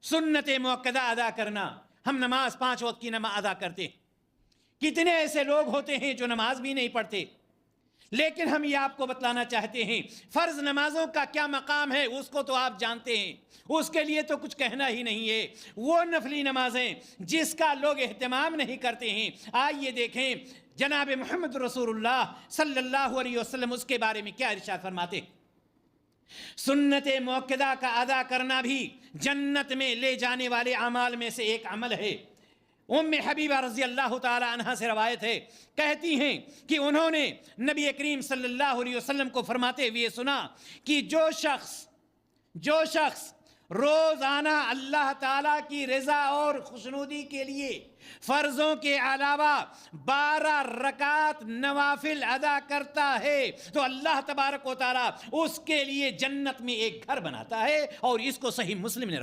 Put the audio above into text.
سنت موقدہ ادا کرنا، ہم نماز 5 وقت کی نماز ادا کرتے ہیں، کتنے ایسے لوگ ہوتے ہیں جو نماز بھی نہیں پڑھتے، لیکن ہم یہ آپ کو بتلانا چاہتے ہیں فرض نمازوں کا کیا مقام ہے، اس کو تو آپ جانتے ہیں، اس کے لیے تو کچھ کہنا ہی نہیں ہے۔ وہ نفلی نمازیں جس کا لوگ اہتمام نہیں کرتے ہیں، آئیے دیکھیں جناب محمد رسول اللہ صلی اللہ علیہ وسلم اس کے بارے میں کیا ارشاد فرماتے ہیں۔ سنت موقدہ کا ادا کرنا بھی جنت میں لے جانے والے اعمال میں سے ایک عمل ہے۔ ام حبیبہ رضی اللہ تعالی عنہ سے روایت ہے، کہتی ہیں کہ انہوں نے نبی کریم صلی اللہ علیہ وسلم کو فرماتے ہوئے سنا کہ جو شخص روزانہ اللہ تعالیٰ کی رضا اور خوشنودی کے لیے فرضوں کے علاوہ 12 رکعات نوافل ادا کرتا ہے تو اللہ تبارک و تعالیٰ اس کے لیے جنت میں ایک گھر بناتا ہے، اور اس کو صحیح مسلم نے روایت